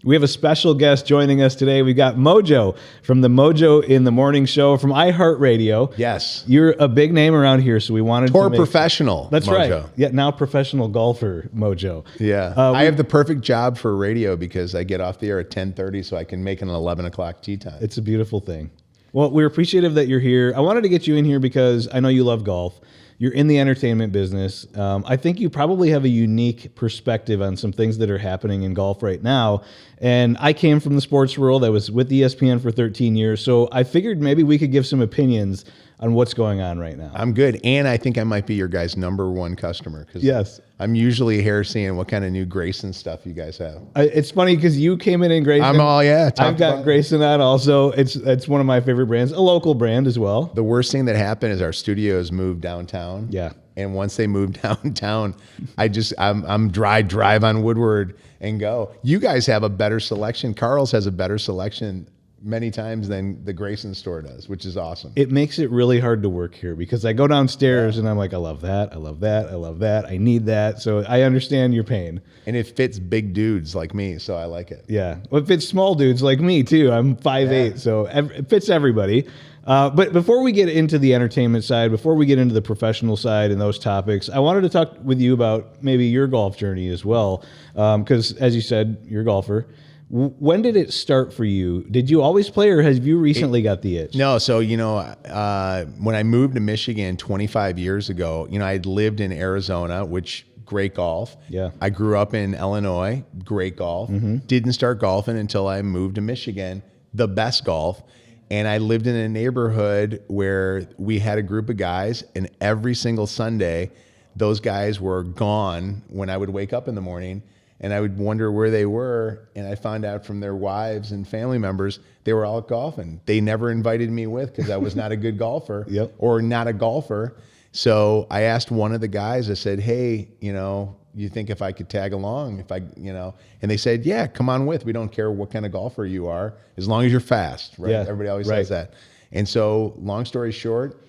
We have a special guest joining us today. We've got Mojo from the MOJO In The Morning show from iHeart Radio. Yes. You're a big name around here, so we wanted Tour to make... professional. That's Mojo. right. Yeah, now professional golfer, Mojo. Yeah. I have the perfect job for radio because I get off the air at 10:30 so I can make an 11 o'clock tee time. It's a beautiful thing. Well, we're appreciative that you're here. I wanted to get you in here because I know you love golf. You're in the entertainment business. I think you probably have a unique perspective on some things that are happening in golf right now. And I came from the sports world. I was with ESPN for 13 years. So I figured maybe we could give some opinions on what's going on right now. I'm good. And I think I might be your guys' #1 customer. Cause yes. I'm usually here seeing what kind of new Grayson stuff you guys have. It's funny because you came in Grayson. I'm all, yeah. I've got Grayson on also. It's one of my favorite brands, a local brand as well. The worst thing that happened is our studios moved downtown. Yeah. And once they moved downtown, I'm drive on Woodward and go. You guys have a better selection. Carl's has a better selection many times than the Grayson store does, which is awesome. It makes it really hard to work here because I go downstairs and I'm like, I love that. I love that. I love that. I need that. So I understand your pain. And it fits big dudes like me, so I like it. Yeah. Well, it fits small dudes like me too. I'm 5'8", so it fits everybody. But before we get into the entertainment side, before we get into the professional side and those topics, I wanted to talk with you about maybe your golf journey as well. Because as you said, you're a golfer. When did it start for you? Did you always play or have you recently got the itch? No. So, when I moved to Michigan 25 years ago, I'd lived in Arizona, which great golf. Yeah. I grew up in Illinois, great golf. Mm-hmm. Didn't start golfing until I moved to Michigan, the best golf. And I lived in a neighborhood where we had a group of guys, and every single Sunday, those guys were gone when I would wake up in the morning. And I would wonder where they were, and I found out from their wives and family members they were all golfing. They never invited me with because I was not a good golfer or not a golfer. So I asked one of the guys, I said, hey, you think if I could tag along, and they said, yeah, come on with. We don't care what kind of golfer you are, as long as you're fast, right? Yeah, Everybody always says that. And so long story short,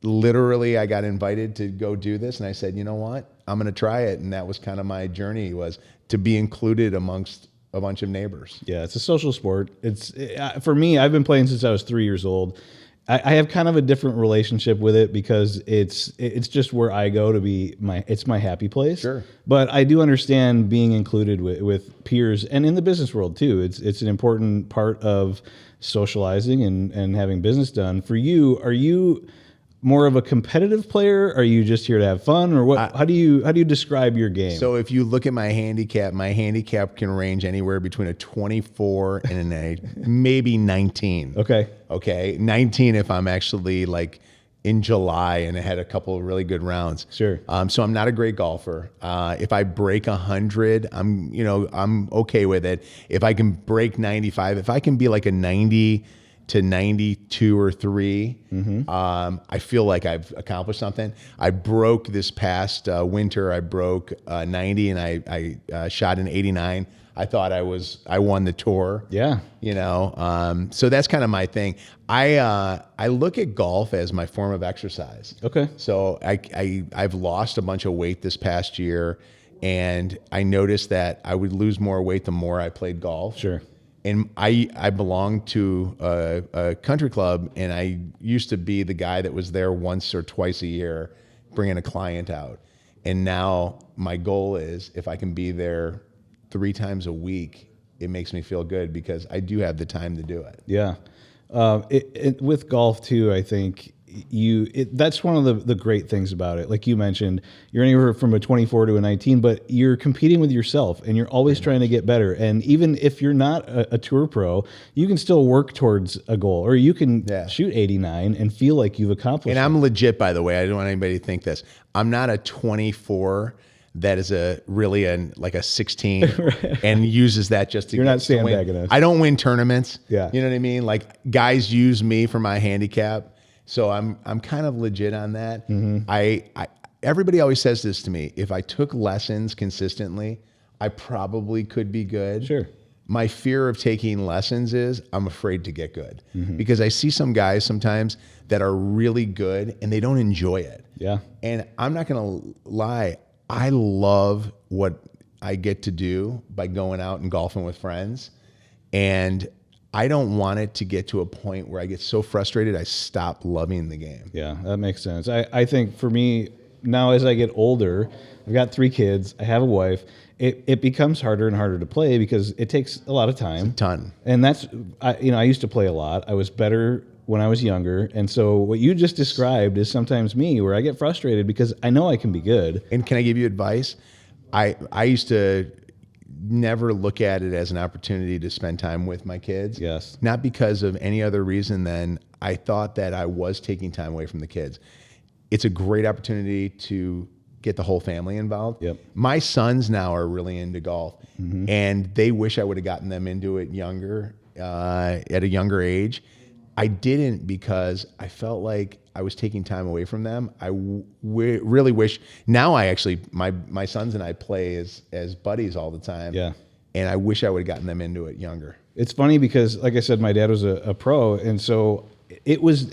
literally I got invited to go do this, and I said, you know what? I'm going to try it. And that was kind of my journey, was to be included amongst a bunch of neighbors. Yeah, it's a social sport. For me, I've been playing since I was 3 years old. I have kind of a different relationship with it because it's just where I go to be it's my happy place. Sure. But I do understand being included with peers and in the business world too. It's an important part of socializing and having business done. For you, are you more of a competitive player? Are you just here to have fun, or what? How do you describe your game? So if you look at my handicap can range anywhere between a 24 and a maybe 19. Okay, 19 if I'm actually like in July and I had a couple of really good rounds. Sure. So I'm not a great golfer. If I break 100, I'm okay with it. If I can break 95, if I can be like a 90 to 92 or 3, I feel like I've accomplished something. I broke this past winter. I broke 90 and I shot an 89. I thought I won the tour. Yeah. So that's kind of my thing. I look at golf as my form of exercise. Okay. So I've lost a bunch of weight this past year, and I noticed that I would lose more weight the more I played golf. Sure. And I belong to a country club, and I used to be the guy that was there once or twice a year bringing a client out. And now my goal is, if I can be there 3 times a week, it makes me feel good because I do have the time to do it. Yeah. With golf too, I think that's one of the great things about it. Like you mentioned, you're anywhere from a 24 to a 19, but you're competing with yourself and you're always trying to get better. And even if you're not a tour pro, you can still work towards a goal, or you can shoot 89 and feel like you've accomplished it. I'm legit, by the way. I don't want anybody to think this. I'm not a 24 that is really like a 16 and uses that just to You're not sandbagging us. I don't win tournaments. Yeah. You know what I mean? Like, guys use me for my handicap. So I'm kind of legit on that. Mm-hmm. Everybody always says this to me. If I took lessons consistently, I probably could be good. Sure. My fear of taking lessons is I'm afraid to get good, because I see some guys sometimes that are really good and they don't enjoy it. Yeah. And I'm not going to lie. I love what I get to do by going out and golfing with friends. And I don't want it to get to a point where I get so frustrated I stop loving the game. Yeah, that makes sense. I think for me, now as I get older, I've got 3 kids, I have a wife, it becomes harder and harder to play because it takes a lot of time. A ton. And that's, I used to play a lot. I was better when I was younger. And so what you just described is sometimes me, where I get frustrated because I know I can be good. And can I give you advice? I used to never look at it as an opportunity to spend time with my kids. Yes. Not because of any other reason than I thought that I was taking time away from the kids. It's a great opportunity to get the whole family involved. Yep. My sons now are really into golf, and they wish I would have gotten them into it younger, at a younger age. I didn't because I felt like I was taking time away from them. I really wish. Now I actually, my sons and I play as buddies all the time. Yeah. And I wish I would have gotten them into it younger. It's funny because, like I said, my dad was a pro, and so it was.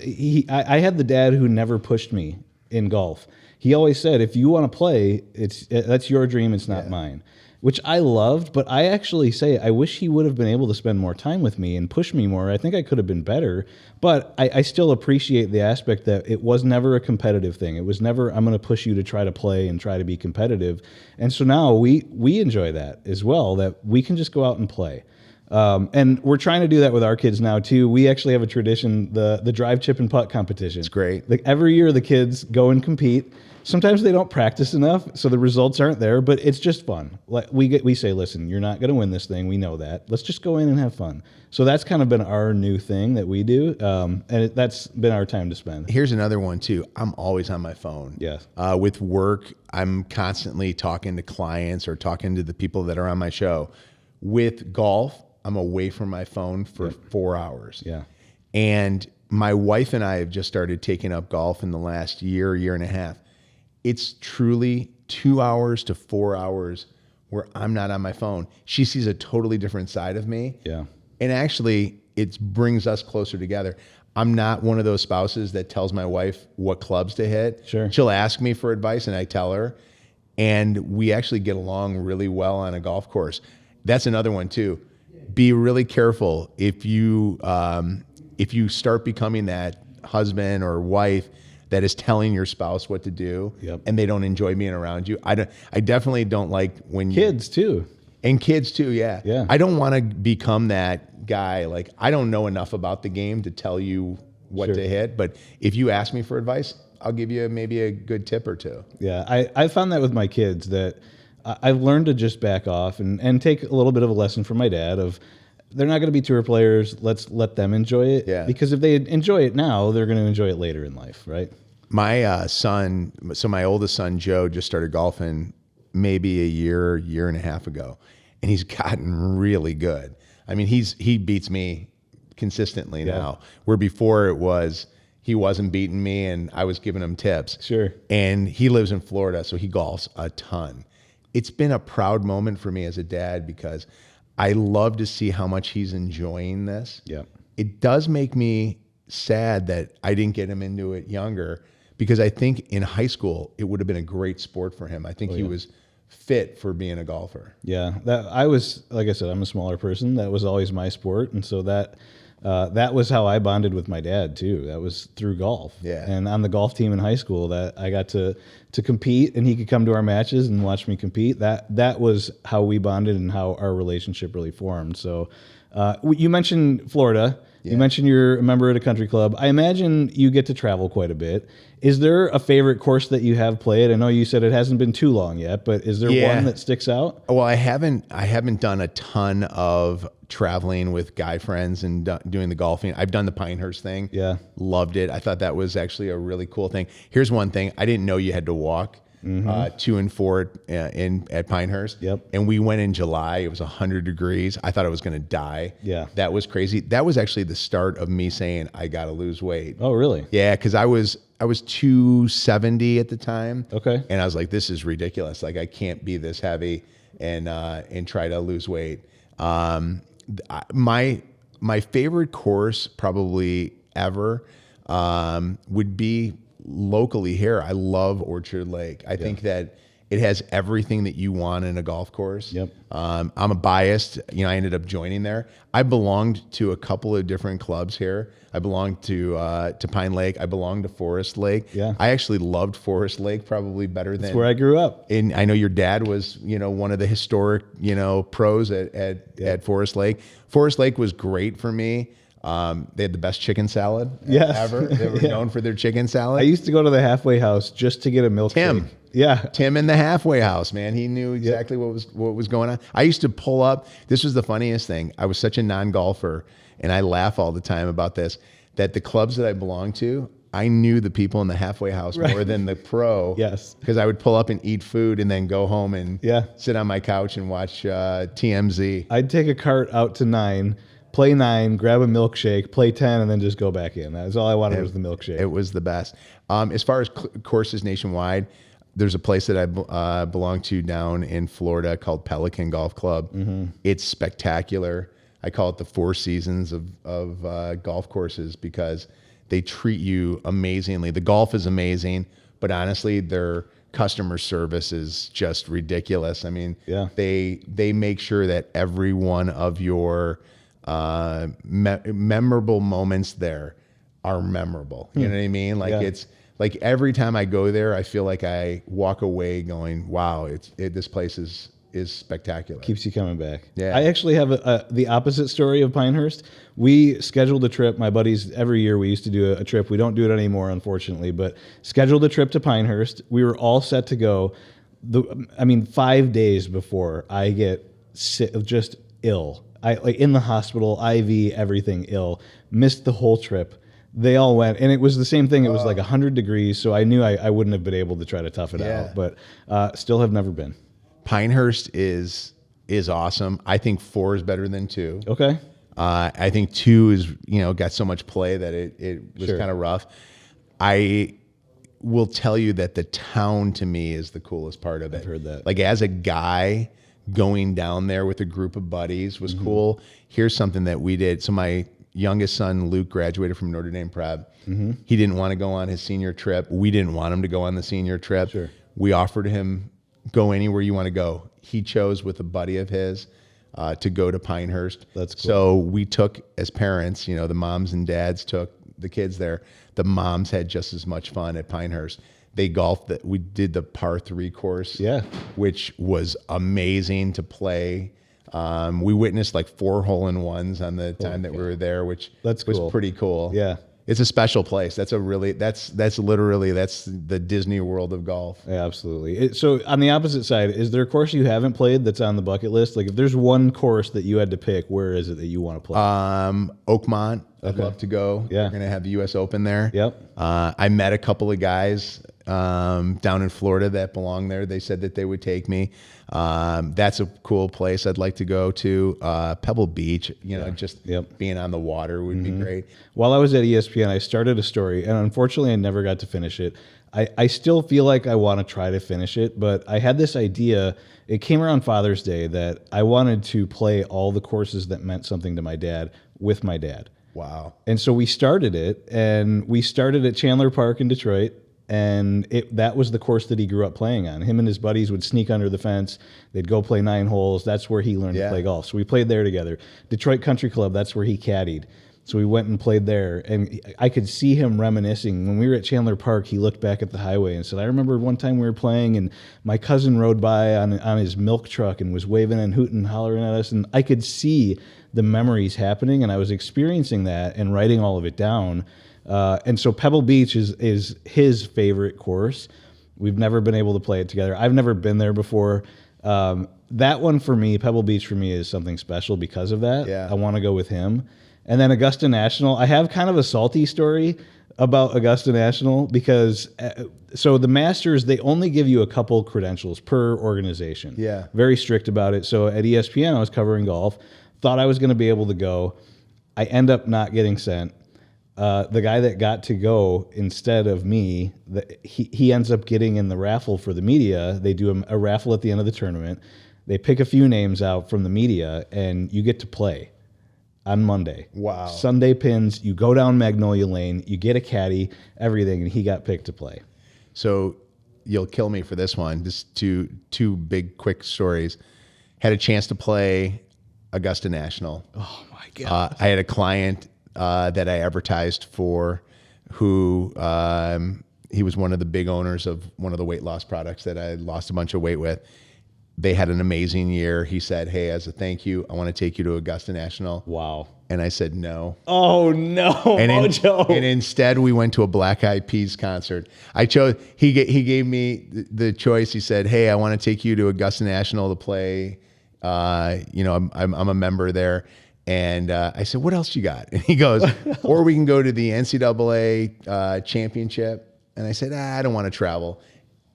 I had the dad who never pushed me in golf. He always said, "If you want to play, that's your dream. It's not mine," which I loved. But I actually say I wish he would have been able to spend more time with me and push me more. I think I could have been better, but I still appreciate the aspect that it was never a competitive thing. It was never, I'm going to push you to try to play and try to be competitive. And so now we enjoy that as well, that we can just go out and play. And we're trying to do that with our kids now too. We actually have a tradition, the drive, chip, and putt competition. It's great. Every year the kids go and compete. Sometimes they don't practice enough, so the results aren't there, but it's just fun. We say, listen, you're not going to win this thing. We know that. Let's just go in and have fun. So that's kind of been our new thing that we do, and that's been our time to spend. Here's another one too. I'm always on my phone. Yes. With work, I'm constantly talking to clients or talking to the people that are on my show. With golf, I'm away from my phone for 4 hours. Yeah. And my wife and I have just started taking up golf in the last year and a half. It's truly 2 hours to 4 hours where I'm not on my phone. She sees a totally different side of me. Yeah. And actually, it brings us closer together. I'm not one of those spouses that tells my wife what clubs to hit. Sure. She'll ask me for advice and I tell her. And we actually get along really well on a golf course. That's another one too. Be really careful if you start becoming that husband or wife that is telling your spouse what to do, and they don't enjoy being around you. I definitely don't like when Kids too. And kids too, yeah. Yeah. I don't want to become that guy. Like, I don't know enough about the game to tell you what to hit, but if you ask me for advice, I'll give you maybe a good tip or two. Yeah, I found that with my kids that I've learned to just back off and take a little bit of a lesson from my dad of, they're not going to be tour players. Let's let them enjoy it. Yeah. Because if they enjoy it now, they're going to enjoy it later in life, right? My son, so my oldest son, Joe, just started golfing maybe a year and a half ago, and he's gotten really good. I mean, he beats me consistently now, where before it was he wasn't beating me and I was giving him tips. Sure. And he lives in Florida, so he golfs a ton. It's been a proud moment for me as a dad because I love to see how much he's enjoying this. Yeah. It does make me sad that I didn't get him into it younger, because I think in high school it would have been a great sport for him. I think he was fit for being a golfer. Yeah, I was, like I said, I'm a smaller person. That was always my sport, and so that was how I bonded with my dad too. That was through golf. Yeah. And on the golf team in high school, that I got to compete, and he could come to our matches and watch me compete. That was how we bonded and how our relationship really formed. So, you mentioned Florida. Yeah. You mentioned you're a member at a country club. I imagine you get to travel quite a bit. Is there a favorite course that you have played? I know you said it hasn't been too long yet, but is there one that sticks out? Well, I haven't done a ton of traveling with guy friends and doing the golfing. I've done the Pinehurst thing. Yeah. Loved it. I thought that was actually a really cool thing. Here's one thing. I didn't know you had to walk to and for at Pinehurst. Yep. And we went in July. It was 100 degrees. I thought I was going to die. Yeah. That was crazy. That was actually the start of me saying I got to lose weight. Oh, really? Yeah, because I was 270 at the time. Okay. And I was like, this is ridiculous. Like, I can't be this heavy and try to lose weight. My favorite course probably ever would be locally here. I love Orchard Lake. I think that It has everything that you want in a golf course. Yep. I'm a biased, I ended up joining there. I belonged to a couple of different clubs here. I belonged to Pine Lake. I belonged to Forest Lake. Yeah. I actually loved Forest Lake probably better than. That's where I grew up. And I know your dad was, one of the historic, pros at Forest Lake. Forest Lake was great for me. They had the best chicken salad ever. They were known for their chicken salad. I used to go to the halfway house just to get a milkshake. Tim. Yeah. Tim in the halfway house, man. He knew exactly what was going on. I used to pull up. This was the funniest thing. I was such a non-golfer, and I laugh all the time about this, that the clubs that I belonged to, I knew the people in the halfway house more than the pro. Yes. Because I would pull up and eat food and then go home and sit on my couch and watch TMZ. I'd take a cart out to 9, play 9, grab a milkshake, play 10, and then just go back in. That was all I wanted was the milkshake. It was the best. As far as courses nationwide, there's a place that I belong to down in Florida called Pelican Golf Club. Mm-hmm. It's spectacular. I call it the Four Seasons of golf courses because they treat you amazingly. The golf is amazing, but honestly, their customer service is just ridiculous. I mean, they make sure that every one of your memorable moments there are memorable. You know what I mean? Like it's like every time I go there, I feel like I walk away going, "Wow, this place is spectacular." Keeps you coming back. Yeah. I actually have the opposite story of Pinehurst. We scheduled a trip. My buddies, every year we used to do a trip. We don't do it anymore, unfortunately, but scheduled a trip to Pinehurst. We were all set to go. 5 days before I get sick, just ill. I in the hospital, IV, everything ill. Missed the whole trip. They all went, and it was the same thing. It was like 100 degrees, so I knew I wouldn't have been able to try to tough it out, but still have never been. Pinehurst is awesome. I think 4 is better than 2. Okay. I think 2 is, got so much play that it was kind of rough. I will tell you that the town to me is the coolest part of it. I've heard that. Like as a guy, going down there with a group of buddies was cool. Here's something that we did. So my youngest son, Luke, graduated from Notre Dame Prep. Mm-hmm. He didn't want to go on his senior trip. We didn't want him to go on the senior trip. Sure. We offered him, go anywhere you want to go. He chose with a buddy of his to go to Pinehurst. That's cool. So we took, as parents, the moms and dads took the kids there. The moms had just as much fun at Pinehurst. They golfed. We did the par 3 course, which was amazing to play. We witnessed like 4 hole-in-ones on the time that we were there, which was pretty cool. Yeah. It's a special place. That's literally the Disney World of golf. Yeah, absolutely. So on the opposite side, is there a course you haven't played that's on the bucket list? Like if there's one course that you had to pick, where is it that you want to play? Oakmont. I'd love to go. Yeah. They're going to have the U.S. Open there. Yep. I met a couple of guys down in Florida that belong there. They said that they would take me. That's a cool place I'd like to go to. Pebble Beach, just being on the water would be great. While I was at ESPN, I started a story, and unfortunately I never got to finish it. I still feel like I want to try to finish it, but I had this idea. It came around Father's Day that I wanted to play all the courses that meant something to my dad with my dad. Wow. And so we started it, and we started at Chandler Park in Detroit, and that was the course that he grew up playing on. Him and his buddies would sneak under the fence. They'd go play 9 holes. That's where he learned to play golf. So we played there together. Detroit Country Club, that's where he caddied. So we went and played there, and I could see him reminiscing. When we were at Chandler Park, he looked back at the highway and said, I remember one time we were playing, and my cousin rode by on his milk truck and was waving and hooting and hollering at us, and I could see the memories happening, and I was experiencing that and writing all of it down. And so Pebble Beach is his favorite course. We've never been able to play it together. I've never been there before. That one for me, Pebble Beach for me, is something special because of that. Yeah. I want to go with him. And then Augusta National, I have kind of a salty story about Augusta National because so the Masters, they only give you a couple credentials per organization. Yeah. Very strict about it. So at ESPN, I was covering golf, thought I was going to be able to go. I end up not getting sent. The guy that got to go instead of me, he ends up getting in the raffle for the media. They do a raffle at the end of the tournament. They pick a few names out from the media, and you get to play on Monday. Wow. Sunday pins, you go down Magnolia Lane, you get a caddy, everything, and he got picked to play. So you'll kill me for this one. Just two big quick stories. Had a chance to play Augusta National. Oh my God. I had a client that I advertised for who he was one of the big owners of one of the weight loss products that I lost a bunch of weight with. They had an amazing year. He said, hey, as a thank you, I want to take you to Augusta National. Wow. And I said, no. Oh no, Mojo. And instead we went to a Black Eyed Peas concert. I chose, he gave me the choice. He said, hey, I want to take you to Augusta National to play. I'm a member there. And I said, what else you got? And he goes, or we can go to the NCAA championship. And I said, I don't want to travel.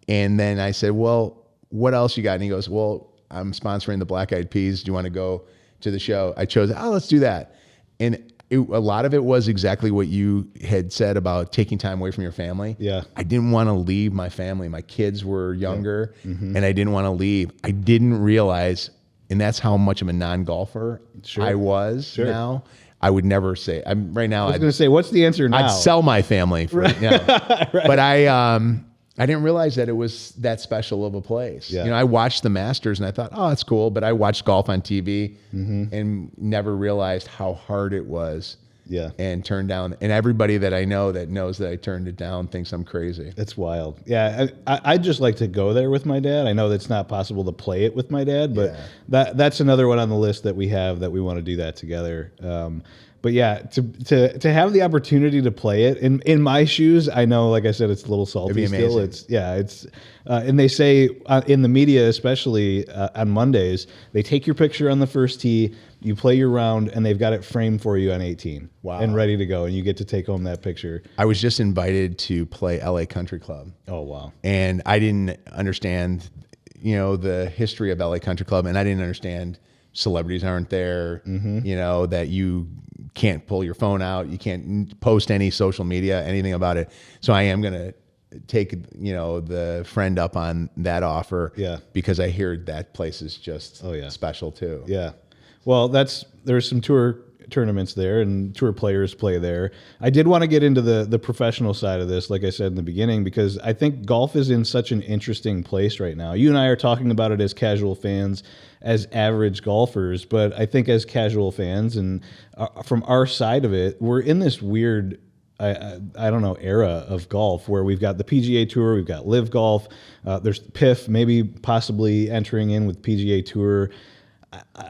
And then I said, well, what else you got? And he goes, well, I'm sponsoring the Black Eyed Peas. Do you want to go to the show? I chose, let's do that. And a lot of it was exactly what you had said about taking time away from your family. Yeah. I didn't want to leave my family. My kids were younger and I didn't want to leave. I didn't realize, and that's how much of a non-golfer I was now. I would never say, I'm right now. I was going to say, what's the answer now? I'd sell my family for, but I didn't realize that it was that special of a place. Yeah. I watched the Masters and I thought, oh, that's cool. But I watched golf on TV and never realized how hard it was. Yeah. And turned down. And everybody that I know that knows that I turned it down thinks I'm crazy. It's wild. Yeah. I'd just like to go there with my dad. I know that's not possible to play it with my dad, but that's another one on the list that we have that we want to do that together. But yeah, to have the opportunity to play it in my shoes, I know, like I said, it's a little salty still. And they say in the media, especially on Mondays, they take your picture on the first tee, you play your round, and they've got it framed for you on 18. Wow. And ready to go, and you get to take home that picture. I was just invited to play LA Country Club. Oh, wow. And I didn't understand, the history of LA Country Club, and I didn't understand celebrities aren't there, that you can't pull your phone out, you can't post any social media, anything about it. So I am going to take, the friend up on that offer. Yeah. Because I hear that place is just yeah. special too. Yeah. Well, there's some tour tournaments there and tour players play there. I did want to get into the professional side of this, like I said in the beginning, because I think golf is in such an interesting place right now. You and I are talking about it as casual fans, as average golfers, but I think as casual fans and from our side of it, we're in this weird, I don't know, era of golf where we've got the PGA Tour, we've got Live Golf, there's PIF, maybe possibly entering in with PGA Tour.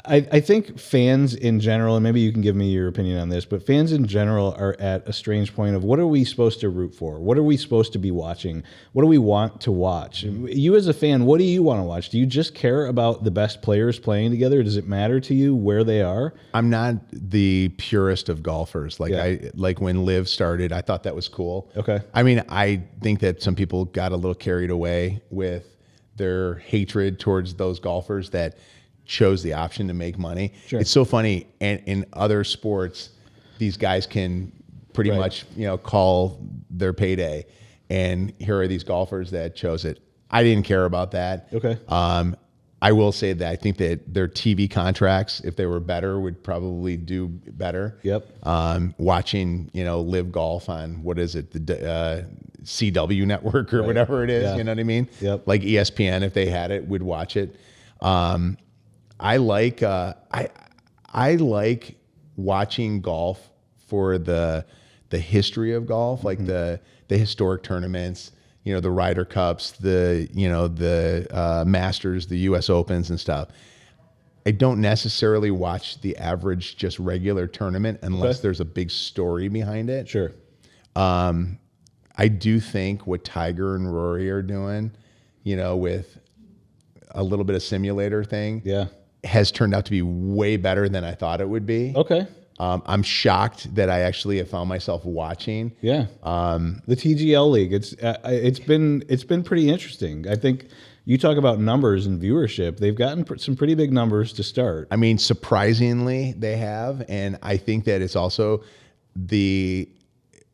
I think fans in general, and maybe you can give me your opinion on this, but fans in general are at a strange point of what are we supposed to root for? What are we supposed to be watching? What do we want to watch? You as a fan, what do you want to watch? Do you just care about the best players playing together? Does it matter to you where they are? I'm not the purist of golfers. Like when Liv started, I thought that was cool. Okay. I mean, I think that some people got a little carried away with their hatred towards those golfers that chose the option to make money. Sure. It's so funny. And in other sports, these guys can pretty much, call their payday. And here are these golfers that chose it. I didn't care about that. Okay. I will say that I think that their TV contracts, if they were better, would probably do better. Yep. Watching, Live Golf on, what is it? The CW network or whatever it is. Yeah. You know what I mean? Yep. Like ESPN, if they had it, would watch it. I like watching golf for the history of golf, like the historic tournaments, the Ryder Cups, the Masters, the U.S. Opens and stuff. I don't necessarily watch the average just regular tournament unless there's a big story behind it. Sure. I do think what Tiger and Rory are doing, with a little bit of simulator thing. Yeah. Has turned out to be way better than I thought it would be. Okay. I'm shocked that I actually have found myself watching. Yeah. The TGL League. It's been pretty interesting. I think you talk about numbers and viewership. They've gotten some pretty big numbers to start. I mean, surprisingly, they have, and I think that it's also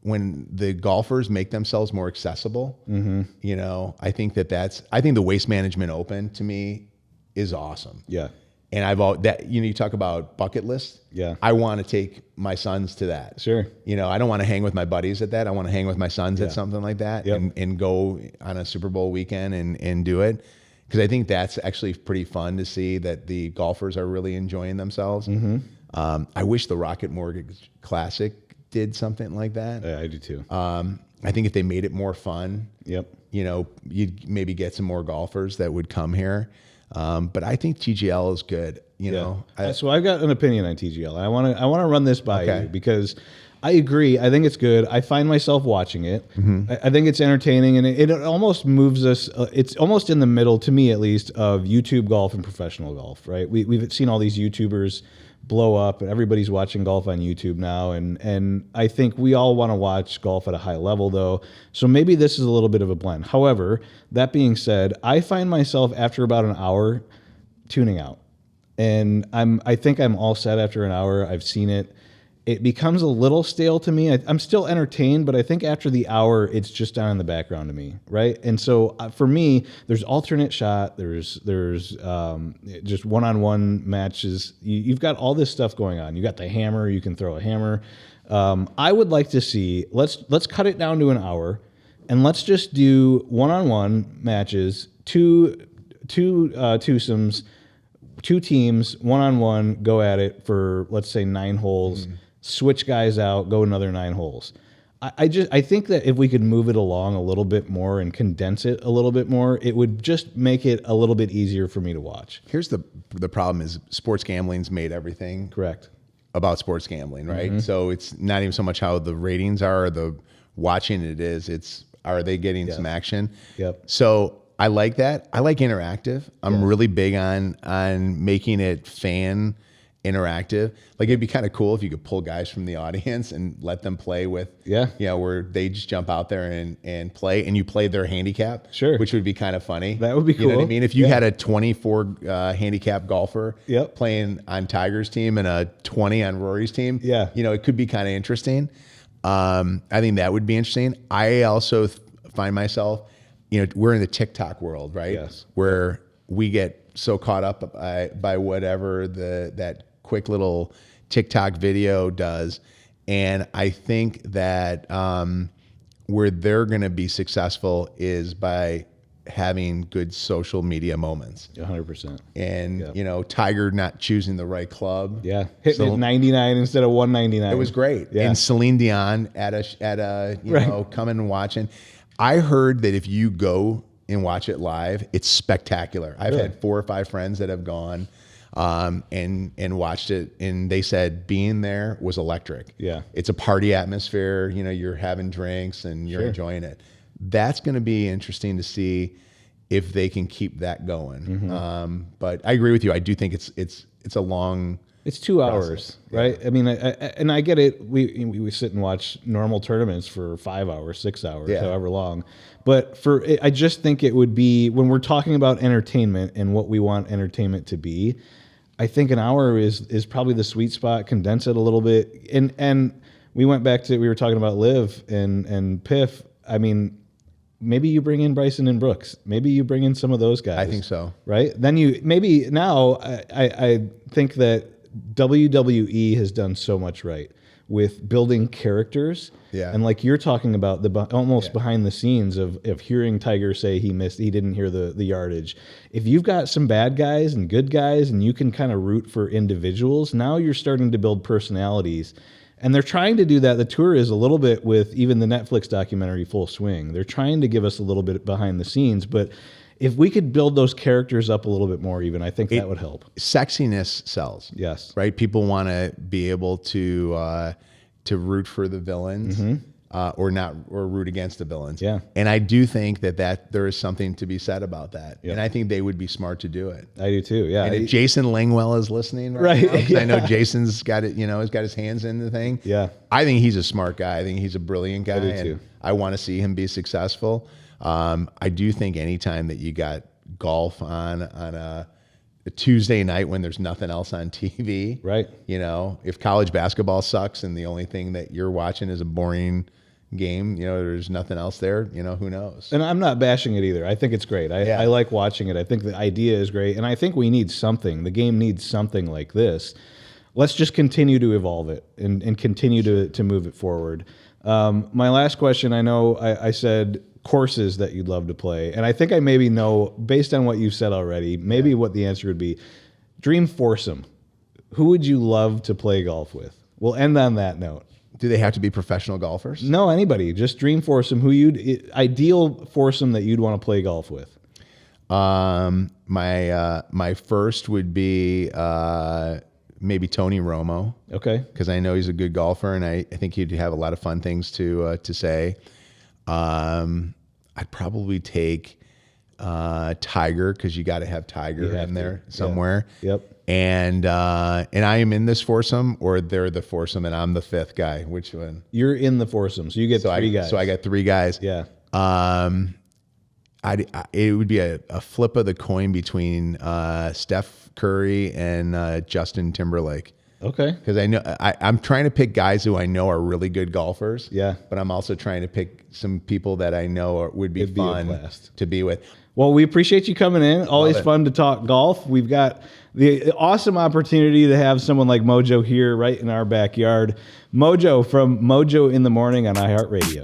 when the golfers make themselves more accessible. I think I think the Waste Management Open to me is awesome. Yeah. And you talk about bucket list. Yeah. I want to take my sons to that. Sure. I don't want to hang with my buddies at that. I want to hang with my sons at something like that, Yep. and go on a Super Bowl weekend and do it. Because I think that's actually pretty fun to see that the golfers are really enjoying themselves. Mm-hmm. I wish the Rocket Mortgage Classic did something like that. Yeah, I do too. I think if they made it more fun, Yep. You'd maybe get some more golfers that would come here. But I think TGL is good. So I've got an opinion on TGL. I want to run this by Okay. you because I agree. I think it's good. I find myself watching it. Mm-hmm. I think it's entertaining, and it almost moves us. It's almost in the middle, to me at least, of YouTube golf and professional golf. Right? We've seen all these YouTubers blow up, and everybody's watching golf on YouTube now. And I think we all want to watch golf at a high level, though. So maybe this is a little bit of a blend. However, that being said, I find myself after about an hour tuning out. And I think I'm all set after an hour. I've seen it. It becomes a little stale to me. I'm still entertained, but I think after the hour, it's just down in the background to me, right? And so for me, there's alternate shot. There's just one-on-one matches. You've got all this stuff going on. You got the hammer. You can throw a hammer. I would like to see. Let's cut it down to an hour, and let's just do one-on-one matches, two twosomes. 2 teams, one-on-one, go at it for, let's say, 9 holes, switch guys out, go another 9 holes. I think that if we could move it along a little bit more and condense it a little bit more, it would just make it a little bit easier for me to watch. Here's the problem is sports gambling's made everything Correct. about sports gambling, right? So it's not even so much how the ratings are or the watching it is, it's are they getting some action? Yep. So I like that. I like interactive. I'm really big on making it fan interactive. Like it'd be kind of cool if you could pull guys from the audience and let them play with, where they just jump out there and play, and you play their handicap, Sure. which would be kind of funny. That would be You know what I cool. mean? If you had a 24 handicap golfer Yep. playing on Tiger's team and a 20 on Rory's team, it could be kind of interesting. I think that would be interesting. I also find myself, we're in the TikTok world, right? Yes. Where we get so caught up by whatever that quick little TikTok video does. And I think that where they're going to be successful is by having good social media moments. 100%. And, Tiger not choosing the right club. Yeah. Hitting it 99 instead of 199. It was great. Yeah. And Celine Dion at a coming and watching. I heard that if you go and watch it live, it's spectacular. I've had 4 or 5 friends that have gone and watched it, and they said being there was electric. Yeah. It's a party atmosphere. You're having drinks and you're enjoying it. That's going to be interesting to see if they can keep that going. But I agree with you. I do think it's a long. It's 2 hours, right? I mean, and I get it. We sit and watch normal tournaments for 5 hours, 6 hours, however long. But I just think it would be, when we're talking about entertainment and what we want entertainment to be, I think an hour is probably the sweet spot. Condense it a little bit, and we went back to, we were talking about Liv and Piff. I mean, maybe you bring in Bryson and Brooks. Maybe you bring in some of those guys. I think so. Right? Then now I think that WWE has done so much right with building characters. Yeah. And like you're talking about almost behind the scenes of hearing Tiger say he didn't hear the yardage. If you've got some bad guys and good guys and you can kind of root for individuals, now you're starting to build personalities. And they're trying to do that. The tour is a little bit with even the Netflix documentary Full Swing. They're trying to give us a little bit behind the scenes, but if we could build those characters up a little bit more, even, I think that would help. Sexiness sells. Yes. Right? People want to be able to root for the villains or root against the villains. Yeah. And I do think that there is something to be said about that. Yeah. And I think they would be smart to do it. I do too. Yeah. And if Jason Langwell is listening right now, 'cause I know Jason's got it, has got his hands in the thing. Yeah. I think he's a smart guy. I think he's a brilliant guy. I do and too. I want to see him be successful. I do think anytime that you got golf on a Tuesday night when there's nothing else on TV, Right. If college basketball sucks and the only thing that you're watching is a boring, game, there's nothing else there, who knows? And I'm not bashing it either. I think it's great. I like watching it. I think the idea is great. And I think we need something. The game needs something like this. Let's just continue to evolve it and continue to move it forward. My last question, I know I said courses that you'd love to play. And I think I maybe know, based on what you've said already, maybe what the answer would be. Dream foursome. Who would you love to play golf with? We'll end on that note. Do they have to be professional golfers? No, anybody. Just dream foursome. Ideal foursome that you'd want to play golf with. My first would be maybe Tony Romo. Okay. Because I know he's a good golfer, and I think he'd have a lot of fun things to say. I'd probably take Tiger, because you got to have Tiger in there somewhere. Yeah. Yep. And I am in this foursome, or they're the foursome, and I'm the fifth guy. Which one? You're in the foursome, so you get three guys. So I got three guys. Yeah. It would be a flip of the coin between Steph Curry and Justin Timberlake. Okay. Because I know I'm trying to pick guys who I know are really good golfers. Yeah. But I'm also trying to pick some people that I know would be fun to be with. Well, we appreciate you coming in. Always fun to talk golf. We've got the awesome opportunity to have someone like Mojo here right in our backyard. Mojo from Mojo in the Morning on iHeart Radio.